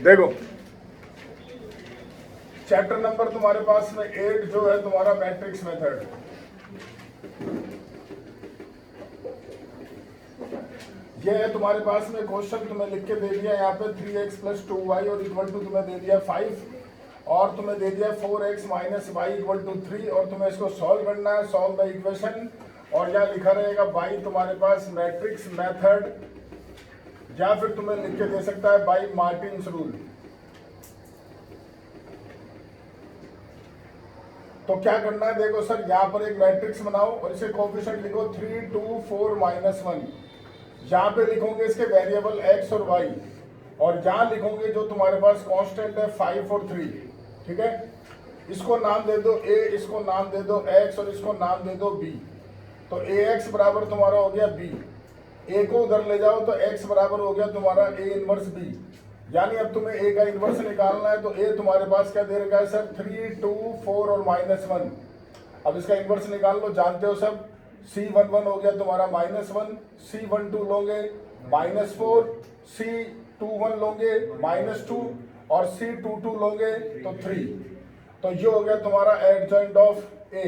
देखो chapter number तुम्हारे पास में 8 जो है तुम्हारा मैट्रिक्स मेथड। ये है तुम्हारे पास में क्वेश्चन तुम्हें लिख के दे दिया यहाँ पे 3x + 2y और इक्वल टू तुम्हें दे दिया 5 और तुम्हें दे दिया 4x - y = 3 और तुम्हें इसको सॉल्व करना है। सॉल्व द इक्वेशन और यहाँ लिखा रहेगा बाई तुम्हारे पास मैट्रिक्स मेथड, या फिर तुम्हें लिख के दे सकता है बाई मार्टिन्स रूल। तो क्या करना है, देखो सर यहाँ पर एक मैट्रिक्स बनाओ और इसे कोएफिशिएंट लिखो 3, 2, 4, -1। यहाँ पे लिखोगे इसके वेरिएबल x और y और यहाँ लिखोगे जो तुम्हारे पास कांस्टेंट है 5 और 3। ठीक है, इसको नाम दे दो a, इसको नाम दे दो x और इसको नाम दे दो b। तो ax बराबर तुम्हारा हो गया b, a को उधर ले जाओ तो x बराबर हो गया तुम्हारा a इनवर्स b। यानी अब तुम्हें a का इनवर्स निकालना है तो a तुम्हारे पास क्या दे रखा है सर 3, 2, 4 और -1। अब इसका इनवर्स निकाल लो, जानते हो सब। C11 हो गया तुम्हारा -1, C12 लोगे -4, C21 लोगे -2 और C22 लोगे तो 3। तो ये हो गया तुम्हारा एडजॉइंट ऑफ A।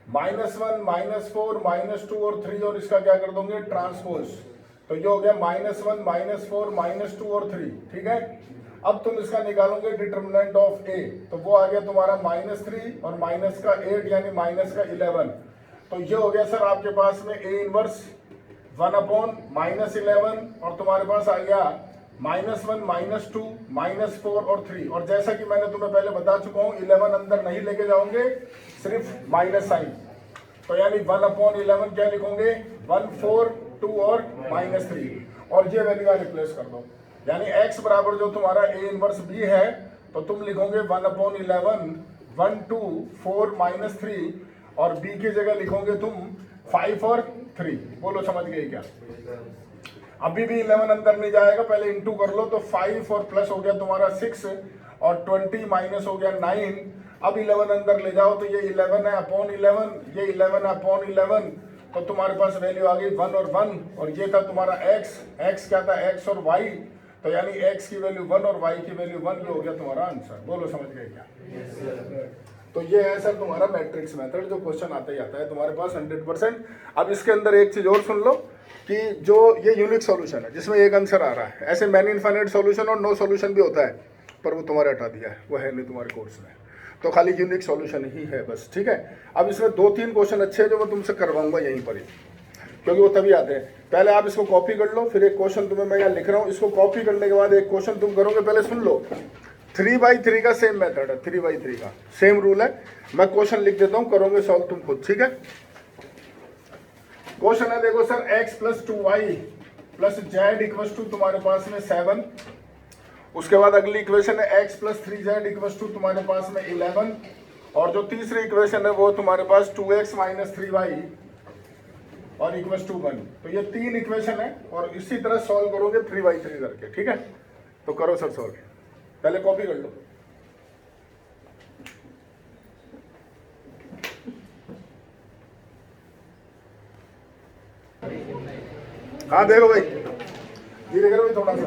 -1, -4, -2 और 3 और इसका क्या कर दोगे ट्रांसपोज। तो ये हो गया -1, -4, -2 और 3। ठीक है, अब तुम इसका निकालोगे डिटर्मिनेंट ऑफ A, तो वो आ गया तुम्हारा -3 और -8 यानी -11। तो ये हो गया सर आपके पास में A इनवर्स 1/-11 और तुम्हारे पास आ गया -1, -2, -4 और 3। और जैसा कि मैंने तुम्हें पहले बता चुका हूँ 11 अंदर नहीं लेके जाओगे, सिर्फ माइनस साइन। तो यानी 1/11 क्या लिखोगे 1, 4, 2 और -3 और ये वैल्यू रिप्लेस कर दो। यानी x बराबर जो तुम्हारा A इनवर्स B है तो तुम लिखोगे 1/11 1, 2, 4, -3 और b की जगह लिखोगे तुम 5 और 3। बोलो समझ गए क्या? अभी भी 11 अंदर नहीं जाएगा, पहले इंटू कर लो। तो 5 और प्लस हो गया तुम्हारा 6 और 20 माइनस हो गया 9। अब 11 अंदर ले जाओ तो ये 11 है अपॉन 11, ये 11 है अपॉन 11। तो तुम्हारे पास वैल्यू आ गई 1 और 1 और ये था तुम्हारा x क्या था x और y। तो यानी x की वैल्यू 1 और y की वैल्यू 1, ये हो गया तुम्हारा आंसर। बोलो समझ गए क्या? तो ये है सर तुम्हारा मैट्रिक्स मेथड, जो क्वेश्चन आता ही आता है तुम्हारे पास 100%। अब इसके अंदर एक चीज और सुन लो कि जो ये यूनिक सॉल्यूशन है जिसमें एक आंसर आ रहा है, ऐसे मैनी इनफाइनाइट सॉल्यूशन और नो सॉल्यूशन भी होता है, पर वो तुम्हारे हटा दिया है, वो है नहीं तुम्हारे कोर्स में। तो खाली यूनिक सॉल्यूशन ही है बस। ठीक है, अब इसमें 2-3 क्वेश्चन अच्छे हैं जो मैं तुमसे करवाऊंगा यहीं पर ही, क्योंकि वो तभी आते हैं। पहले आप इसको कॉपी कर लो, फिर एक क्वेश्चन तुम्हें मैं यहाँ लिख रहा हूँ, इसको कॉपी करने के बाद एक क्वेश्चन तुम करोगे। पहले सुन लो, 3/3 का सेम मेथड है, 3/3 का सेम रूल है। मैं क्वेश्चन लिख देता हूँ, करोगे सॉल्व तुम खुद। ठीक है, क्वेश्चन है देखो सर x + 2y + z तुम्हारे पास में 7। उसके बाद अगली इक्वेशन है x + 3z तुम्हारे पास में 11 और जो तीसरी इक्वेशन है वो तुम्हारे पास 2x - 3y और = 1। तो ये 3 इक्वेशन है और इसी तरह सॉल्व करोगे 3/3 करके। ठीक है, तो करो सर सॉल्व, पहले कॉपी कर लो। हाँ देखो भाई, धीरे करो भाई थोड़ा सा।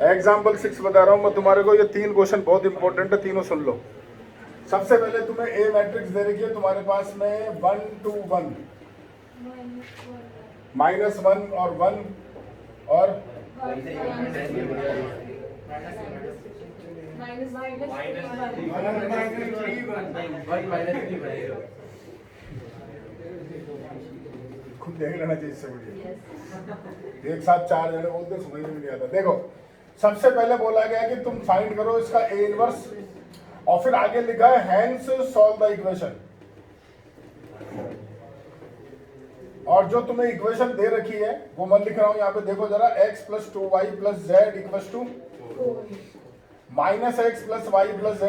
एग्जाम्पल 6 बता रहा हूं मैं तुम्हारे को, ये 3 क्वेश्चन बहुत इंपॉर्टेंट है, तीनों सुन लो। सबसे पहले तुम्हें ए मैट्रिक्स दे रखी है तुम्हारे पास में 1, 2, 1 -1 और 1 और खुद देख लेना चाहिए इससे बढ़िया। एक साथ 4 जने बोलते समझ में नहीं आता। देखो सबसे पहले बोला गया कि तुम फाइंड करो इसका ए इनवर्स और फिर आगे लिखा है हैंस सॉल्व द इक्वेशन। और जो तुम्हें इक्वेशन दे रखी है वो मैं लिख रहा हूं यहाँ पे, देखो जरा x + 2y + z -x + y + z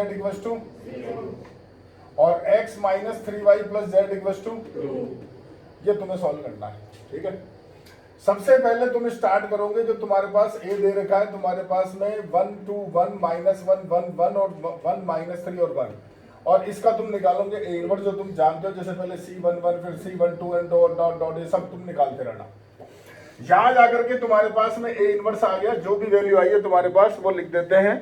और x - 3y + z 2। ये तुम्हें सॉल्व करना है। ठीक है, सबसे पहले तुम स्टार्ट करोगे जो तुम्हारे पास a दे रखा है तुम्हारे पास में 1, 2, 1 -1 1 1 और 1 -3 और 1 और इसका तुम निकालोगे ए इनवर्स, जो तुम जानते हो, जैसे पहले C11 फिर C12 and dot dot dot, ये सब तुम निकालते रहना। यहां जाकर के तुम्हारे पास में ए इनवर्स आ गया, जो भी वैल्यू आई है तुम्हारे पास वो लिख देते हैं।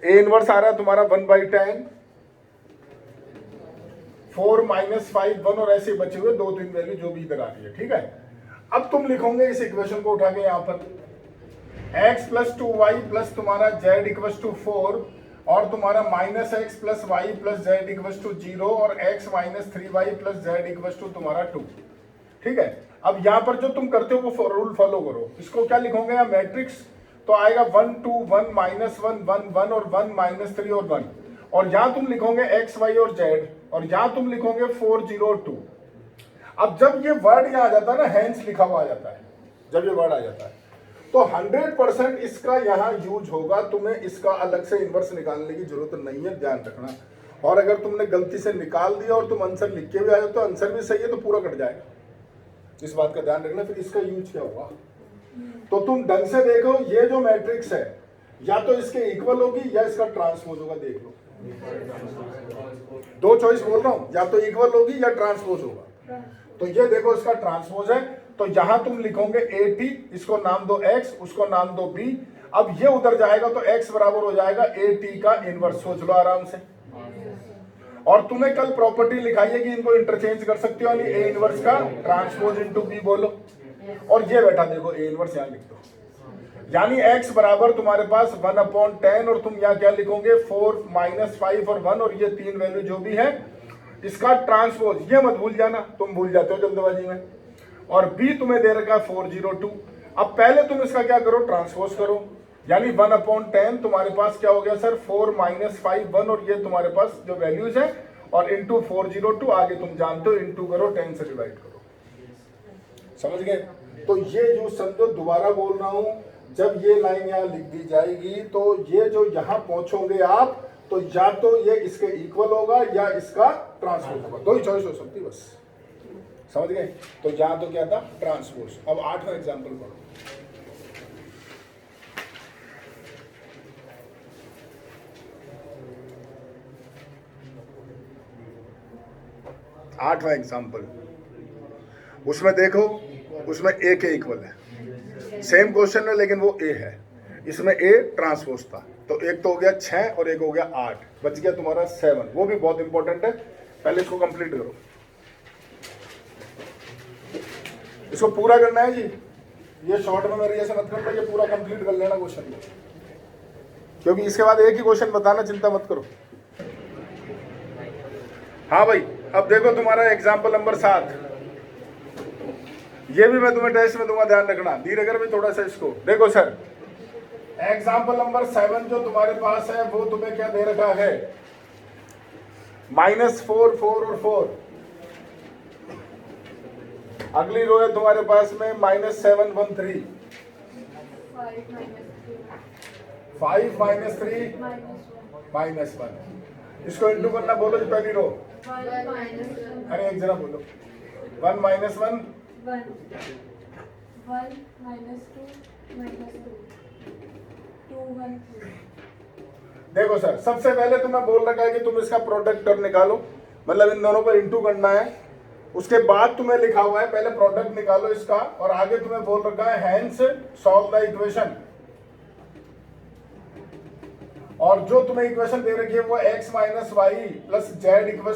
ए इनवर्स आ रहा है तुम्हारा 1/10, 4 - 5 1, और ऐसे बचे हुए 2-3 वैल्यू जो भी इधर आ रही है, ठीक है। अब तुम लिखोगे इस इक्वेशन को उठा के यहां पर x + 2y प्लस तुम्हारा z = 4 और तुम्हारा -x + y + z = 0 और x - 3y + z = तुम्हारा 2, ठीक है। अब यहां पर जो तुम करते हो वो रूल फॉलो करो। इसको क्या लिखोगे यहाँ मैट्रिक्स, तो आएगा 1 2 1 -1 1 1 और 1 -3 और 1, और यहां तुम लिखोगे x y और z, और यहां तुम लिखोगे 4 0 और 2। अब जब ये वर्ड यहाँ आ जाता है ना, हैंस लिखा हुआ आ जाता है, जब ये वर्ड आ जाता है तो 100% इसका यहाँ यूज होगा। तुम्हें इसका अलग से इनवर्स निकालने की जरूरत नहीं है, ध्यान रखना। और अगर तुमने गलती से निकाल दिया और तुम आंसर लिख के भी आए हो तो आंसर भी सही है तो पूरा कट जाएगा, इस बात का ध्यान रखना। फिर इसका यूज क्या हुआ, तो तुम ढंग से देखो, ये जो मैट्रिक्स है या तो इसके इक्वल होगी या इसका ट्रांसपोज होगा, देख लो। 2 चॉइस बोल रहा हूं, या तो इक्वल होगी या ट्रांसपोज होगा। तो ये देखो इसका ट्रांसपोज है, तो यहां तुम लिखोगे AT, इसको नाम दो x, उसको नाम दो B। अब ये उधर जाएगा तो x बराबर हो जाएगा AT का इनवर्स, सोच लो आराम से। और तुम्हें कल प्रॉपर्टी लिखाई है कि इनको इंटरचेंज कर सकते हो, यानी A इनवर्स का ट्रांसपोज इनटू B बोलो। और ये बैठा देखो A इनवर्स यहां लिख दो, यानी x बराबर तुम्हारे पास 1/10, और तुम यहाँ क्या लिखोगे 4 - 5 और 1, और ये 3 वैल्यू जो भी है इसका ट्रांसपोज, ये मत भूल जाना, तुम भूल जाते हो जल्दबाजी में। और B तुम्हें दे रखा है 402। अब पहले तुम इसका क्या करो, ट्रांसपोज करो, यानी 1/10 तुम्हारे पास क्या हो गया सर 4 - 5 1, और ये तुम्हारे पास जो वैल्यूज है, और इंटू 402, आगे तुम जानते हो इंटू करो 10 से डिवाइड करो, समझ गए। तो ये जो समझो, दोबारा बोल रहा हूं, जब ये लाइन यहाँ लिख दी जाएगी तो ये जो यहाँ पहुंचोगे आप, तो या तो ये इसके इक्वल होगा या इसका ट्रांसपोज होगा, दो ही चॉइस हो सकती, बस समझ गए। तो यहां तो क्या था, ट्रांसपोज। अब 8वां एग्जांपल पढ़ो। 8वां एग्जांपल, उसमें देखो, उसमें A के इक्वल है, सेम क्वेश्चन है लेकिन वो A है, इसमें A ट्रांसपोज था, तो एक तो हो गया 6 और एक हो गया 8, बच गया तुम्हारा 7। वो भी बहुत इंपॉर्टेंट है, पहले इसको कंप्लीट करो, इसको पूरा करना है जी। ये शॉर्ट में मेरे जैसे मत करना, ये पूरा कंप्लीट कर लेना क्वेश्चन को, क्योंकि इसके बाद एक ही क्वेश्चन बताना, चिंता मत करो। हाँ भाई, अब देखो तुम्हारा एग्जाम्पल नंबर 7, ये भी मैं तुम्हें टेस्ट में दूंगा, ध्यान रखना, धीरे कर भी थोड़ा सा इसको। देखो सर, एग्जाम्पल नंबर 7 जो तुम्हारे पास है वो तुम्हें क्या दे रखा है, -4 4 और 4। अगली रो है तुम्हारे पास में -7 1 3, 5 -3 -1। इसको इंटू करना, बोलो जी पहली रो, अरे एक जरा बोलो, 1 - 1 1 -2 -2 2 1 देखो सर, सबसे पहले तुम्हें बोल रखा है कि तुम इसका प्रोडक्ट कर निकालो, मतलब इन दोनों पर इंटू करना है। उसके बाद तुम्हें लिखा हुआ है पहले प्रोडक्ट निकालो इसका, और आगे तुम्हें बोल रखा है हैंस सॉल्व द इक्वेशन। और जो तुम्हें इक्वेशन दे रखी है वो x - y + z =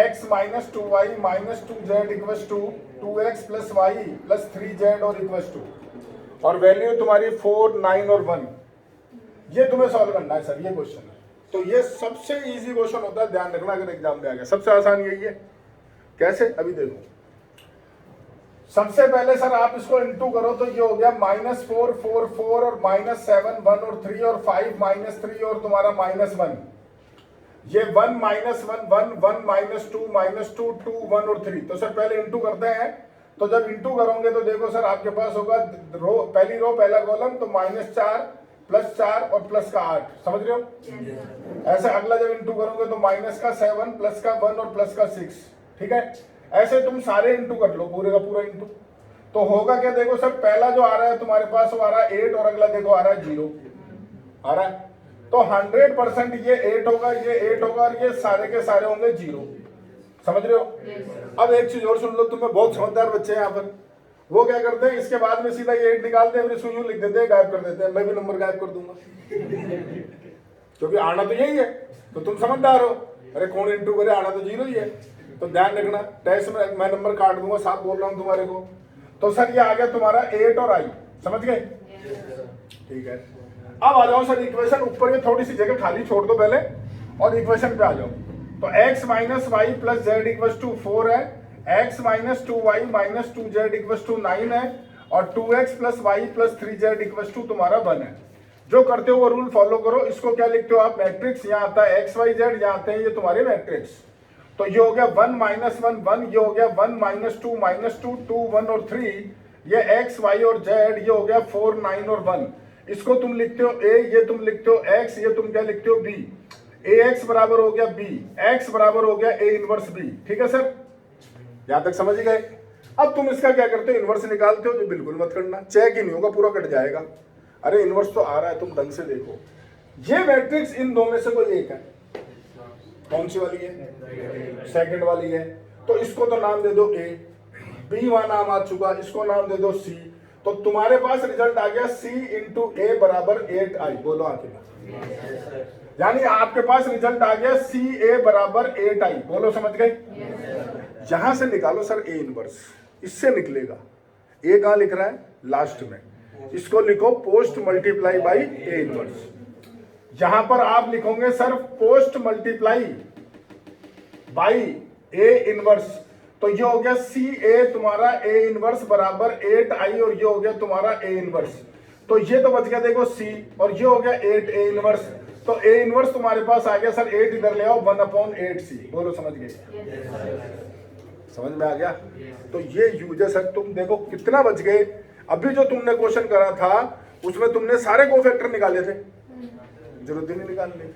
x - 2y - 2z = 2x + y + 3z और इक्वल टू, और वैल्यू तुम्हारी 4 9 और 1। ये तुम्हें सॉल्व करना है सर, ये क्वेश्चन है। तो ये सबसे इजी क्वेश्चन होता है, ध्यान रखना, अगर एग्जाम में आ गया। सबसे आसान यही है। कैसे, अभी देखो। सबसे पहले सर आप इसको इंटू करो तो ये हो गया -4 4 4 और -7 1 और 3 और 5 -3 और तुम्हारा -1। ये 1 -1 1 1 -2 2 1 और 3। तो सर पहले इंटू करते हैं। तो जब इंटू करोगे तो देखो सर आपके पास होगा रो, पहली रो पहला कॉलम, तो -4 +4 और प्लस का 8, समझ रहे हो। ऐसे अगला जब इंटू करोगे तो -7 प्लस का 1 और प्लस का 6, ठीक है। ऐसे तुम सारे इंटू कर लो, पूरे का पूरा इंटू। तो होगा क्या, देखो सर पहला जो आ रहा है तुम्हारे पास वो आ रहा है 8 और अगला देखो आ रहा है 0 आ रहा है। तो 100% ये 8 होगा, ये 8 होगा और ये सारे के सारे होंगे 0। समझ रहे हो? अब एक चीज और सुन लो, तुम्हें बहुत समझदार बच्चे हैं यहाँ पर, वो क्या करते हैं इसके बाद में सीधा ये 8 निकालते हैं, फिर इसको यूं लिख देते हैं, गायब कर देते हैं। मैं भी नंबर गायब कर दूंगा क्योंकि आना तो यही है। तो तुम समझदार हो, अरे कौन इंटू करे, आना तो 0 ही है। तो ध्यान रखना, टेस्ट में मैं नंबर काट दूंगा, साफ बोल रहा हूँ तुम्हारे को। तो सर ये आ गया तुम्हारा 8 और आई, समझ गए? ठीक है, अब आ जाओ सर इक्वेशन, ऊपर ये थोड़ी सी जगह खाली छोड़ दो पहले और इक्वेशन पे आ जाओ। तो x minus Y plus Z equal to 4 है, x minus 2y minus 2z equal to 9 है, और 2x plus Y plus 3z equal to तुम्हारा 1 है। जो करते हो वो रूल फॉलो करो। इसको क्या लिखते हो आप? मैट्रिक्स। यहाँ आता है x y z, यहाँ आते हैं ये तुम्हारे मैट्रिक्स। तो ये हो गया 1 माइनस 1 1, ये हो गया 1 माइनस 2 2 1 और 3, ये x y और z, ये हो गया 4 9 और 1। इसको तुम लिखते हो a, ये तुम लिखते हो x, ये तुम क्या लिखते हो b। ax बराबर हो गया b, x बराबर हो गया a इनवर्स b। ठीक है सर, यहां तक समझ गए? अब तुम इसका क्या करते हो? इनवर्स निकालते हो। जो बिल्कुल मत करना, चेक ही नहीं होगा, पूरा कट जाएगा। अरे इनवर्स तो आ रहा है, तुम ढंग से देखो। ये मैट्रिक्स इन दो में से कोई एक है। कौन सी वाली है? सेकंड वाली है। तो इसको तो नाम दे दो a, b वहां नाम आ चुका, इसको नाम दे दो c। तो तुम्हारे पास रिजल्ट आ गया c इंटू a बराबर 8i। बोलो आखिर, यानी आपके पास रिजल्ट आ गया सी ए बराबर 8i। बोलो समझ गए? यहां से निकालो सर ए इनवर्स, इससे निकलेगा। ए कहां लिख रहा है? लास्ट में। इसको लिखो post multiply by A inverse. यहां पर आप लिखोगे sir post multiply by A inverse. तो ये हो गया सी ए तुम्हारा ए इनवर्स बराबर 8i, और ये हो गया तुम्हारा ए इनवर्स। तो ये तो बच गया देखो c, और ये हो गया 8 ए इनवर्स। तो a इनवर्स तुम्हारे पास आ गया सर 8, इधर ले आओ 1/8c। बोलो समझ गए? समझ में आ गया? तो ये यूज है सर। तुम देखो कितना बच गए। अभी जो तुमने क्वेश्चन करा था उसमें तुमने सारे कोफैक्टर निकाले थे, जरूरत ही नहीं निकालने,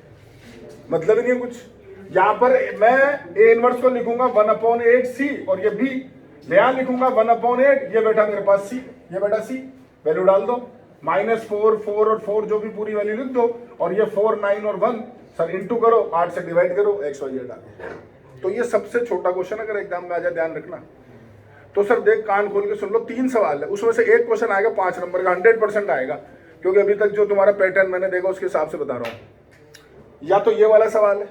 मतलब ही नहीं है कुछ। यहाँ पर मैं a इनवर्स को लिखूंगा 1/8c, और ये b यहां लिखूंगा 1/8। ये बेटा मेरे पास c, ये बेटा c, वैल्यू डाल दो। -4 4 और 4 जो भी पूरी वैल्यू लिख दो, और ये 4 9 और 1 सर इंटू करो, 8 से डिवाइड करो, x y z डालो। तो ये सबसे छोटा क्वेश्चन अगर एग्जाम में आ जाए, ध्यान रखना। तो सर देख, कान खोल के सुन लो, 3 सवाल है, उसमें से एक क्वेश्चन आएगा 5 नंबर का, 100% आएगा, क्योंकि अभी तक जो तुम्हारा पैटर्न मैंने देखा उसके हिसाब से बता रहा हूँ। या तो ये वाला सवाल है,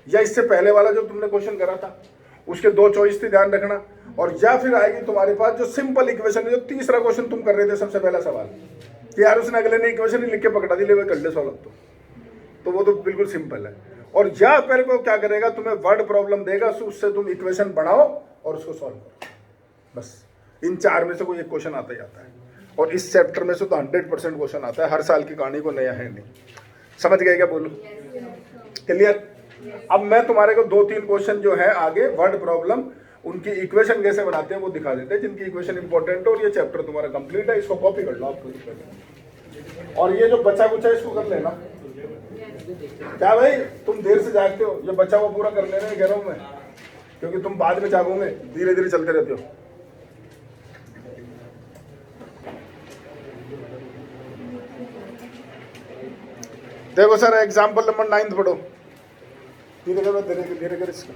या इससे पहले वाला जो तुमने क्वेश्चन करा था उसके 2 चॉइस थी, ध्यान रखना। और या फिर आएगी तुम्हारे पास जो सिंपल इक्वेशन है, जो तीसरा क्वेश्चन तुम कर रहे थे सबसे पहला सवाल, कि यार उसने अगले ने इक्वेशन ही लिख के पकड़ा दी, ले कर ले सॉल्व। तो वो तो बिल्कुल सिंपल है। और या पहले को क्या करेगा, तुम्हें वर्ड प्रॉब्लम देगा, उससे तुम इक्वेशन बनाओ और उसको सॉल्व करो। बस इन 4 में से कोई एक क्वेश्चन आता ही आता है। और इस चैप्टर में से तो 100% क्वेश्चन आता है, हर साल की कहानी को नया है नहीं। समझ गए क्या? बोलो क्लियर? अब मैं तुम्हारे को 2-3 क्वेश्चन जो है आगे वर्ड प्रॉब्लम, उनकी इक्वेशन कैसे बनाते हैं वो दिखा देते हैं, जिनकी इक्वेशन इंपॉर्टेंट है। और ये चैप्टर तुम्हारा कंप्लीट है, इसको कॉपी कर लो आप पूरी। और ये जो बचा कुचा इसको कर लेना। क्या भाई तुम देर से जागते हो, ये बचा हुआ पूरा कर लेना कह रहा हूं मैं, क्योंकि तुम बाद में जागोगे, धीरे धीरे चलते रहते हो। देखो सर एग्जाम्पल नंबर 9 पढ़ो, धीरे धीरे कर इसको।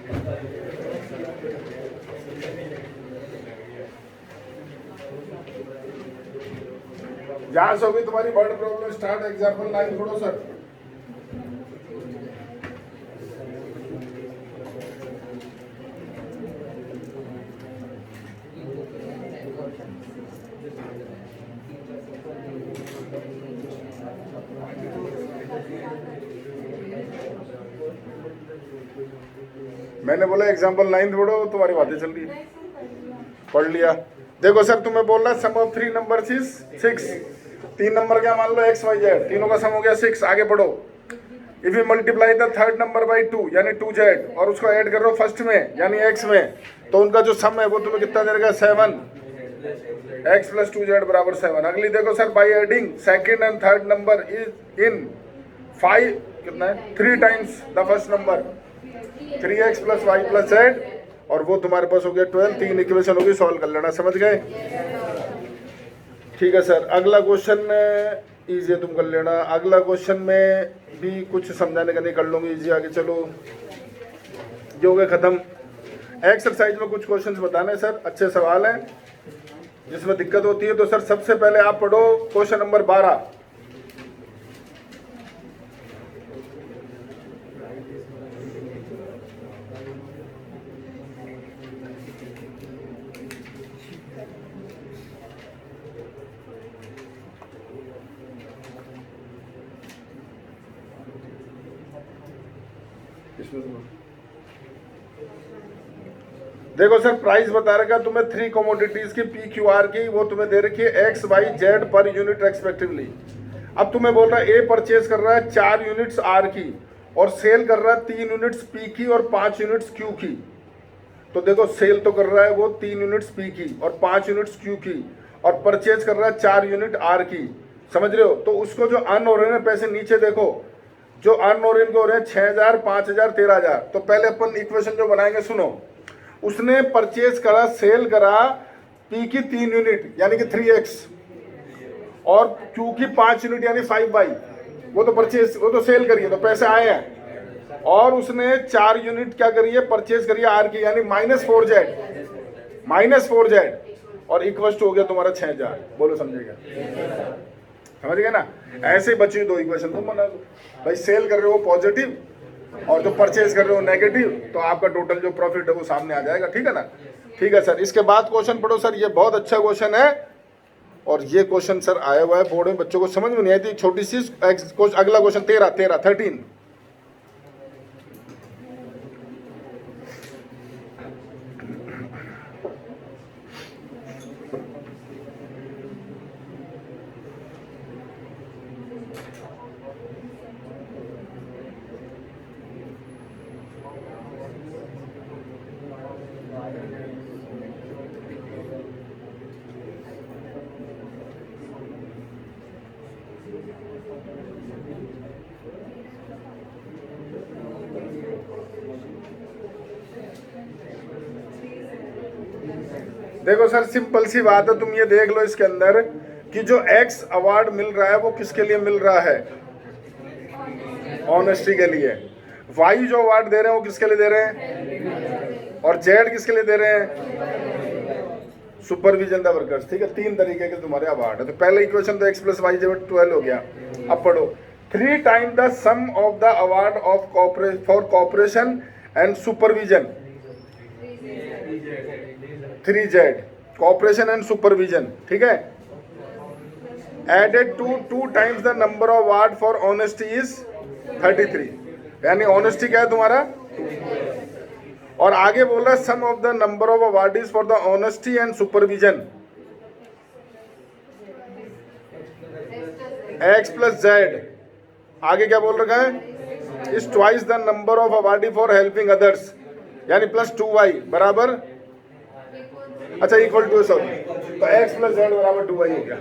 जहां से होगी तुम्हारी वर्ड प्रॉब्लम स्टार्ट। एग्जाम्पल 9 पढ़ो सर। मैंने बोला एग्जाम्पल 9 पढ़ो, तुम्हारी बातें चल रही है। पढ़ लिया। देखो सर तुम्हें बोल रहा सम ऑफ 3 नंबर इज 6। 3 नंबर क्या मान लो x y z, तीनों का सम हो गया 6। आगे पढ़ो। If you multiply the third number by 2 यानी 2z, और उसको ऐड कर लो फर्स्ट में यानी x में, तो उनका जो सम है वो तुम्हें कितना देगा? 7। x प्लस 2z बराबर 7। अगली देखो sir, by adding second and third number is in 5 कितना है 3 times the first number, 3x plus y plus z, और वो तुम्हारे पास हो गया 12। 3 इक्वेशन होगी, सॉल्व कर लेना। समझ गए? ठीक है सर। अगला क्वेश्चन इजी है, तुम कर लेना। अगला क्वेश्चन में भी कुछ समझाने का नहीं, कर लूँगी इजी। आगे चलो, ये हो गया खत्म। एक्सरसाइज में कुछ क्वेश्चंस बताने हैं सर, अच्छे सवाल हैं, जिसमें दिक्कत होती है तो सर सबसे पहले आप पढ़ो क्वेश्चन नंबर 12। देखो सर, प्राइस बता रखा तुम्हें 3 कमोडिटीज की पी क्यू आर की, वो तुम्हें दे रखी है एक्स वाई जेड पर यूनिट रेस्पेक्टिवली। अब तुम्हें बोल रहा है ए परचेज कर रहा है 4 यूनिट्स आर की और सेल कर रहा है 3 यूनिट्स पी की और 5 यूनिट्स क्यू की। तो देखो, सेल तो कर रहा है वो 3 यूनिट्स पी की और 5 यूनिट्स क्यू की, और परचेज कर रहा है 4 यूनिट आर की। समझ रहे हो? तो उसको जो अर्न हो रहे हैं पैसे, नीचे देखो जो अर्न हो रहे हैं, हो रहे हैं 6000, 5000, 13000। तो पहले अपन इक्वेशन जो बनाएंगे, सुनो। उसने परचेज करा, सेल करा पी की 3 यूनिट यानी कि 3x और क्यू की 5 यूनिट यानी 5y। वो तो परचेज, वो तो सेल करी है, तो पैसे आए हैं। और उसने 4 यूनिट क्या करी है, परचेज करी है आर की, यानी -4z और इक्वल टू हो गया तुम्हारा 6000। बोलो समझेगा? समझ गए ना? ऐसे ही बची 2 इक्वेशन तुम बना लो भाई। सेल कर रहे हो पॉजिटिव और जो परचेज कर रहे हो नेगेटिव, तो आपका टोटल जो प्रॉफिट है वो सामने आ जाएगा। ठीक है ना? ठीक है सर। इसके बाद क्वेश्चन पढ़ो सर, ये बहुत अच्छा क्वेश्चन है, और ये क्वेश्चन सर आया हुआ है बोर्ड में, बच्चों को समझ में नहीं आई थी, छोटी सी। अगला क्वेश्चन 13। देखो सर, सिंपल सी बात है, तुम ये देख लो इसके अंदर कि जो एक्स अवार्ड मिल रहा है वो किसके लिए मिल रहा है? ऑनेस्टी के लिए। वाई जो अवार्ड दे रहे हैं वो किसके लिए दे रहे हैं? और जेड किसके लिए दे रहे हैं? Supervision the workers. ठीक है, 3 तरीके के तुम्हारे अवार्ड है। तो पहले इक्वेशन तो x + y 12 हो गया। अब पढ़ो, 3 time the sum of the award of for cooperation and supervision, 3z cooperation and supervision. ठीक है, added to 2 times the number of award for honesty is 33, यानी ऑनेस्टी क्या है तुम्हारा? और आगे बोल रहा है sum of the number of awardees for the honesty and supervision x + z। आगे क्या बोल रखा है? Is twice the number of awardee for helping others, यानी +2y बराबर, अच्छा इक्वल टू, सॉरी, तो x + z बराबर 2y हो गया।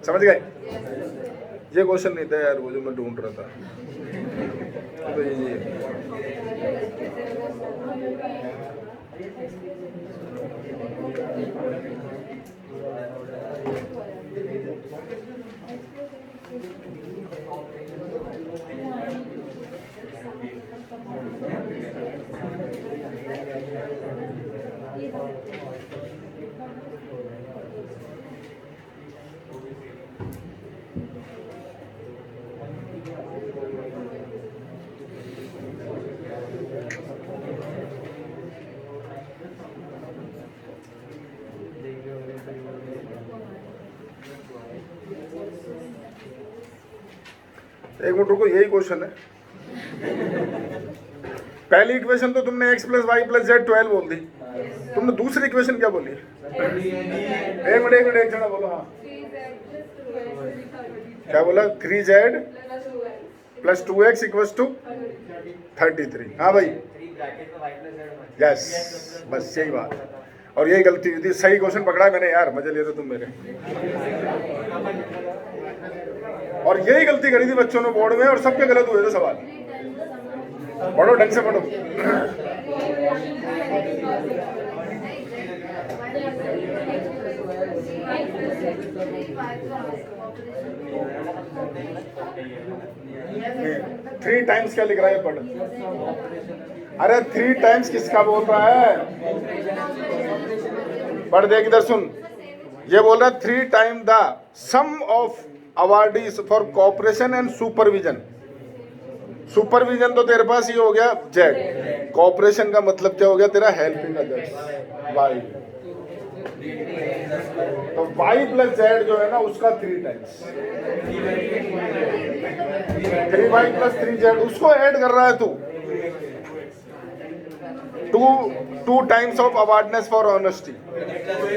समझ गए? ये क्वेश्चन नहीं था यार, वो जो मैं ढूंढ रहा था, तो ये एक मिनट रुको, यही क्वेश्चन है। पहली इक्वेशन तो तुमने x + y + z 12 बोल दी, तुमने दूसरी इक्वेशन क्या बोली? एक मिनट एक जना बोलो। हाँ, क्या बोला? 3z + 2x = 33। हाँ भाई, यस, बस यही बात। और यही गलती हुई थी, सही क्वेश्चन पकड़ा मैंने यार, मजे लिए थे तुम मेरे। और यही गलती करी थी बच्चों ने बोर्ड में, और सबके गलत हुए थे सवाल। पढ़ो ढंग से पढ़ो। 3 टाइम्स क्या लिख रहा है पढ़। अरे 3 टाइम्स किसका बोल रहा है? पढ़ देख इधर सुन, ये बोल रहा है 3 time the sum of awardees for cooperation and supervision. Supervision तो तेरे पास ये हो गया जेड, कॉपरेशन का मतलब क्या हो गया तेरा? Helping others, Y. तो वाई प्लस जेड जो है ना उसका 3 टाइम्स, 3y प्लस 3z उसको ऐड कर रहा है तू। 2 times of awardees for honesty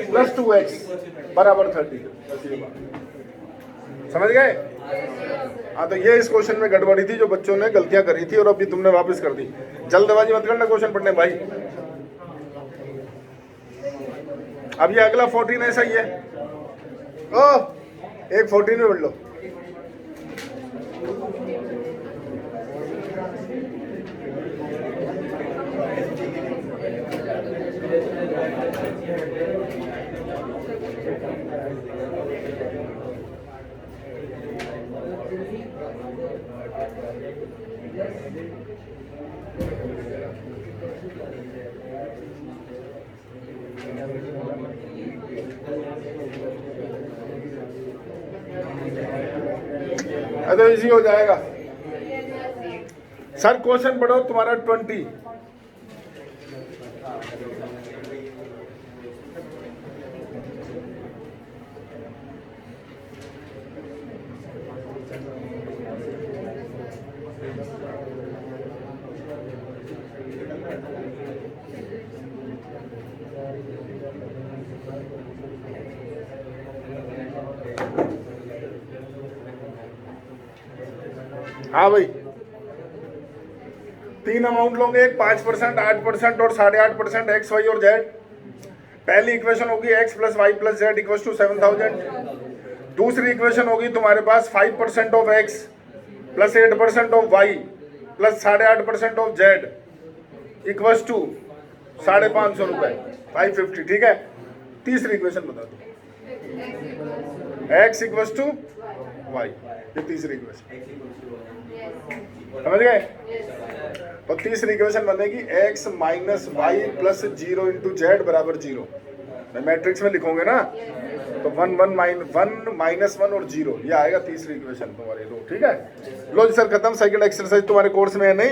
plus 2x बराबर 30। समझ गए? हाँ, तो ये इस क्वेश्चन में गड़बड़ी थी जो बच्चों ने गलतियां करी थी और अभी तुमने वापस कर दी। जल्दबाजी मत करना क्वेश्चन पढ़ने भाई। अब ये अगला 14 ऐसा ही है। ओ एक 14 में पढ़ लो। तो इजी हो जाएगा सर। क्वेश्चन पढ़ो तुम्हारा 20। हाँ भाई, 3 अमाउंट लोगे, एक 5%, 8% और 8.5% एक्स वाई और जेड। पहली इक्वेशन होगी x plus Y plus Z equal to 7000। दूसरी इक्वेशन होगी तुम्हारे पास 5% of x plus 8% of y plus 8.5% of Z equal to 550 रुपए, 550। ठीक है, तीसरी इक्वेशन बता दो, x इक्वल टू y, ये तीसरी इक्वेशन। समझ गए? तो तीसरी इक्वेशन बनेगी x minus Y plus 0 into Z बराबर 0। मैं मैट्रिक्स में लिखोगे ना तो 1 माइनस 1 और 0, ये आएगा तीसरी इक्वेशन तुम्हारे। लो ठीक है, लो जी सर खत्म। सेकंड एक्सरसाइज तुम्हारे कोर्स में है नहीं,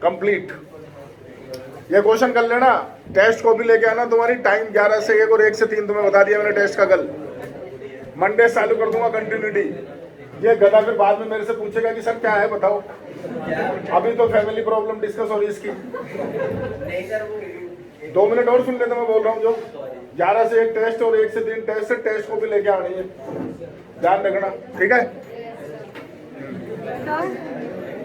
कंप्लीट। ये क्वेश्चन कर लेना, टेस्ट को भी लेके आना। तुम्हारी टाइम 11 से 1 और 1 से 3 तुम्हें बता दिया मैंने टेस्ट का। कल मंडे चालू कर दूंगा कंटिन्यूटी। ये गधा फिर बाद में मेरे से पूछेगा कि सर क्या है बताओ। अभी तो फैमिली प्रॉब्लम डिस्कस हो रही है इसकी। 2 मिनट और सुन लेते, मैं बोल रहा हूँ जो 11 से 1 टेस्ट और 1 से 3 टेस्ट है, टेस्ट को भी लेके आनी है, ध्यान रखना। ठीक है।